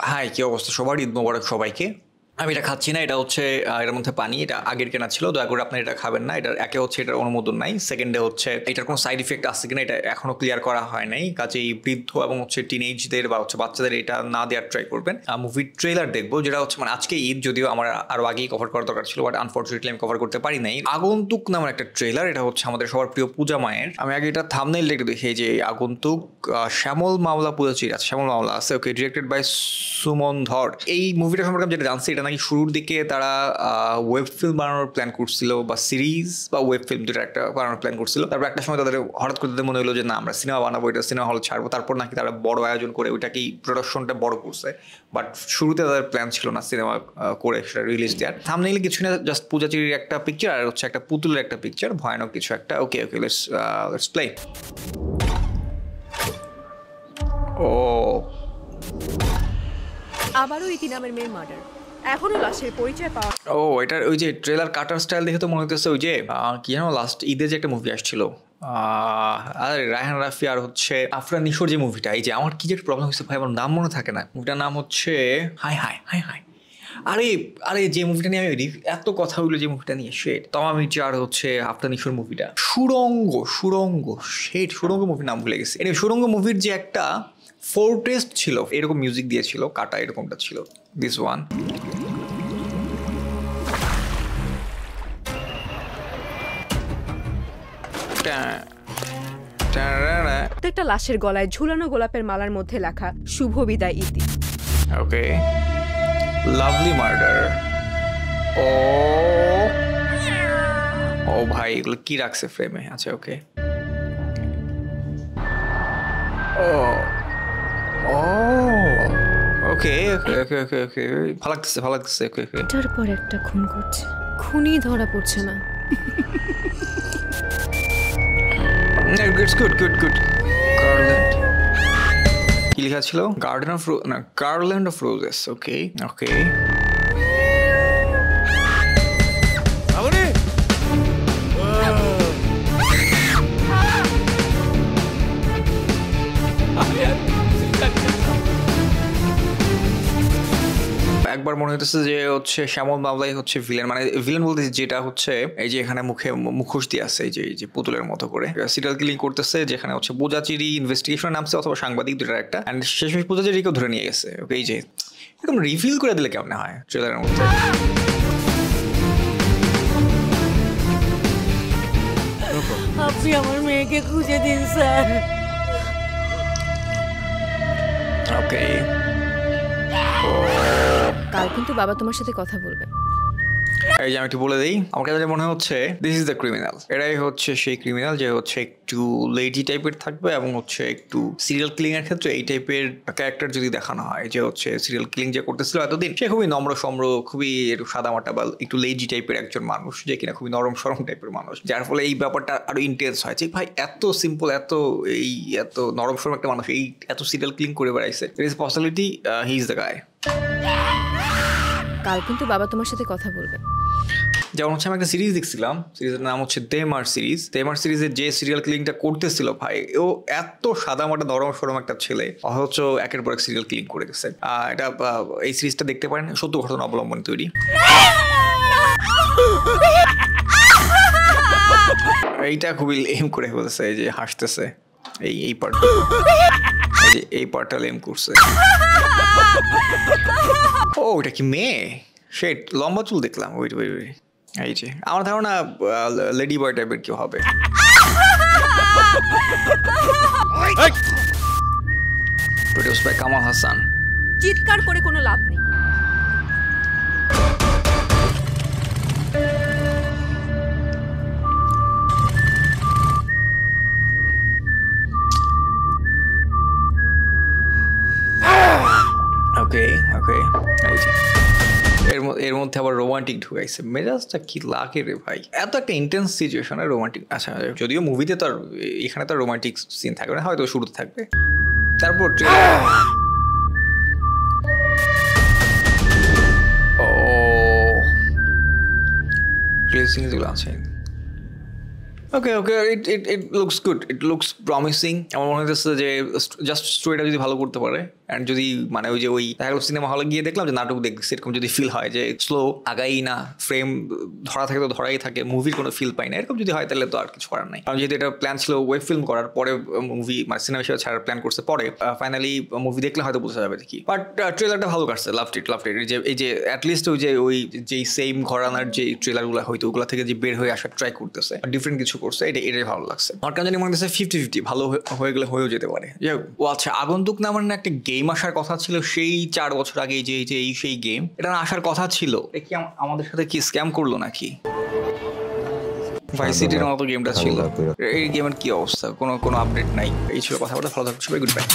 High, কি অবস্থা সবার? ঈদ মোবারক সবাইকে। আমি এটা খাচ্ছি না, এটা হচ্ছে এটার মধ্যে পানি, এটা আগের কেনা ছিল, দয়া করে আপনারা এটা খাবেন না। এটার একে হচ্ছে এটার অনুমোদন নাই, সেকেন্ডে হচ্ছে এটার কোনো সাইড ইফেক্ট আছে কিনা এটা এখনো ক্লিয়ার করা হয় নাই। কাজেই বৃদ্ধ এবং হচ্ছে টিনেজদের বা হচ্ছে বাচ্চাদের এটা না দেওয়ার ট্রাই করবেন। মুভির ট্রেলার দেখবো, যেটা হচ্ছে মানে আজকে ঈদ, যদিও আমার আরও আগেই কভার করার দরকার ছিল, বাট আনফর্চুনেটলি আমি কভার করতে পারি নাই। আগন্তুক নামের একটা ট্রেলার, এটা হচ্ছে আমাদের সবার প্রিয় পূজা মায়ের। আমি আগে এটা থাম্বনেইল দেখে দেখি যে আগন্তুক শ্যামল মাওলা পূজাচির আছে, শ্যামল মাওলা আছে, ওকে, ডিরেক্টেড বাই সুমন ধর। এই মুভিটা সম্পর্কে আমি যেটা জানছি, এটা নাকি শুরুর দিকে তারা ওয়েব ফিল্ম বানানোর প্ল্যান করছিল, বা সিরিজ বা ওয়েব ফিল্ম দুটো একটা বানানোর প্ল্যান করছিল। তারপর একটা সময় তাদের হঠাৎ করে তাদের মনে হলো যে না, আমরা সিনেমা বানাবো, এটা সিনেমা হল ছাড়বো। তারপর নাকি তারা বড় আয়োজন করে ওইটাকেই প্রোডাকশনটা বড় করছে, বাট শুরুতে তাদের প্ল্যান ছিল না সিনেমা করে সেটা রিলিজ দেওয়ার। থাম্বনেইলে কিছু না, জাস্ট পূজাচির একটা পিকচার আর হচ্ছে একটা পুতুলের একটা পিকচার, ভয়ানক কিছু একটা। ওকে ওকে, লেটস প্লে। ও, আবারও ইতি নামের মেয়ের মার্ডার, এখনো লাশের পরিচয় পাওয়া। ও, এটার ওই যে ট্রেলার কাটার স্টাইল দেখে তো মনে হতেছে ওই যে কি জানো, লাস্ট ঈদে যে একটা মুভি আসছিল, আরে রায়হান রাফি আর হচ্ছে আফরান নিশোর যে মুভিটা, এই যে আমার কি যে প্রবলেম হয়েছে ভাই, আমার নাম মনে থাকে না। মুভিটার নাম হচ্ছে হাই হাই হাই হাই, আরে আরে যে মুভিটা নিয়ে আমি এত কথা হইলো, যে মুভিটা নিয়ে শেট তমা মির্জা আর হচ্ছে আফরান নিশোর মুভিটা সুরঙ্গ, সুরঙ্গ শেট, সুরঙ্গ মুভির নাম ভুলে গেছি। সুরঙ্গ মুভির যে একটা ফোরটেস্ট ছিল, এরকম মিউজিক দিয়েছিল, কাটা এরকমটা ছিল, দিস ওয়ান। প্রত্যেকটা লাশের গলায় ঝুলানো গোলাপের মালার মধ্যে লেখা শুভ বিদায় ইতি। ওকে, লাভলি মার্ডার। ও ও ভাই, এগুলো কি রাখছে ফ্রেমে? আচ্ছা ওকে। ও ও ওকে ওকে ওকে ওকে ওকে, ভালো লাগতেছে ভালো লাগতেছে। ওকে ওকে, একটার পর একটা খুন করছে, খুনই ধরা পড়ছে না। It's good good good. Garland, কি লেখা ছিল? গার্ডেন অফ না, গার্ল্যান্ড অফ রোজেস। ওকে ওকে, একবার মনে হইতেছে যে হচ্ছে শ্যামল মামলাই হচ্ছে ভিলেন, মানে ভিলেন বলতে যেটা হচ্ছে এই যে এখানে মুখে মুখোশ দিয়ে আছে, এই যে পুতুলের মতো করে সিরিয়াল কিলিং করতেছে, যেখানে হচ্ছে পূজাচিরি ইনভেস্টিগেশন নামছে, অথবা সাংবাদিক দুটার একটা, অ্যান্ড শেষমেশ পূজাচিরিকেও ধরে নিয়ে গেছে। ওকে, এই যে এরকম রিভিল করে দিলে কেমন হয় ট্রেলারের মধ্যে? আপনি আমার মেয়েকে খুঁজে দিন স্যার। ওকে, কাল কিন্তু বাবা তোমার সাথে কথা বলবে। এই যে আমি একটু বলে দিই, আমার কাছে মনে হচ্ছে দিস ইজ দ্য ক্রিমিনাল। এরাই হচ্ছে সেই ক্রিমিনাল যে হচ্ছে একটু লেজি টাইপের থাকবে, এবং হচ্ছে একটু সিরিয়াল কিলিং এর ক্ষেত্রে এই টাইপের ক্যারেক্টার যদি দেখানো হয়, যে হচ্ছে সিরিয়াল কিলিং যে করতেছিল এতদিন, সে খুবই নম্র সম্র, খুবই একটু সাদামাটা বা একটু লেজি টাইপের একজন মানুষ, যে কিনা খুবই নরম সরম টাইপের মানুষ, যার ফলে এই ব্যাপারটা আরো ইন্টেন্স হয় যে ভাই এত সিম্পল, এত নরম সরম একটা মানুষ এই এত সিরিয়াল কিলিং করে বেড়াইছে। There is possibility he is the guy. কাল কিন্তু বাবা তোমার সাথে কথা বলবে। যেমন হচ্ছে আমি একটা সিরিজ দেখছিলাম, সিরিজের নাম হচ্ছে দেমার সিরিজ। দেমার সিরিজের যে সিরিয়াল কিলিংটা করতেছিল ভাই, ও এত সাদামাটা নরম সরম একটা ছেলে, অথচ একের পর এক সিরিয়াল কিলিং করে গেছে। এটা এই সিরিজটা দেখতে পারেন, সত্য ঘটনা অবলম্বনে তৈরি। এইটা খুবই লেম করে ফেলছে, এই যে হাসতেছে, এই পার্টটা, এই পার্টটা লেম করছে। ও, এটা কি মেয়ে? শেট, লম্বা চুল দেখলাম। ওই এই যে আমার ধারণা লেডি বয় টাইপের কেউ হবে। Produce by Kamal Haasan. চিৎকার করে কোনো লাভ নেই। ওকে ওকে, এর মধ্যে আবার রোমান্টিক ঢুকাইছে, মেজাজটা কি লাগে রে ভাই, এত একটা ইন্টেন্স সিচুয়েশনে রোমান্টিক। আচ্ছা, যদিও মুভিতে তো আর এখানে তো রোমান্টিক সিন থাকবে না, হয়তো শুরুতে থাকবে, তারপর ও প্লেসিং যেগুলো আছে। Okay okay, it looks good, it looks promising. আমার মনে হচ্ছে যে জাস্ট স্টোরিটা যদি ভালো করতে পারে, অ্যান্ড যদি মানে ওই যে ওই দেখা গেলো সিনেমা হলে গিয়ে দেখলাম যে নাটক দেখছি এরকম যদি ফিল হয় যে স্লো আগাই না, ফ্রেম ধরা থাকে তো ধরাই থাকে, মুভির কোনো ফিল পাই না, এরকম যদি হয় তাহলে তো আর কিছু করার নাই। কারণ যেহেতু এটা প্ল্যান ছিল ওয়েব ফিল্ম করার, পরে মুভি মানে সিনেমা হিসেবে ছাড়ার প্ল্যান করছে পরে, ফাইনালি মুভি দেখলে হয়তো বোঝা যাবে কি। বাট ট্রেলারটা ভালো কাটছে, লাভড ইট। এই যে অ্যাটলিস্ট ওই যে যেই সেম ঘরানার যে ট্রেলারগুলো হয়তো ওগুলো থেকে যে বের হয়ে আসার ট্রাই করতেছে, ডিফারেন্ট কিছু করছে, এটাই ভালো লাগছে। আমার কেন জানি মনে হচ্ছে 50-50 ভালো হয়ে গেলে হয়েও যেতে পারে। ও আচ্ছা, আগন্তুক নামের না একটা গেম আসার কথা ছিল সেই 4 বছর আগে, সেই গেম এটা আসার কথা ছিল, এটা কি আমাদের সাথে কি স্ক্যাম করলো নাকি? ভাইস সিটির মতো গেমটা ছিল, এই গেমের কি অবস্থা? কোনো আপডেট নাই। এই ছিল কথাবার্তা, ভালো থাকবে সবাই, গুড বাই।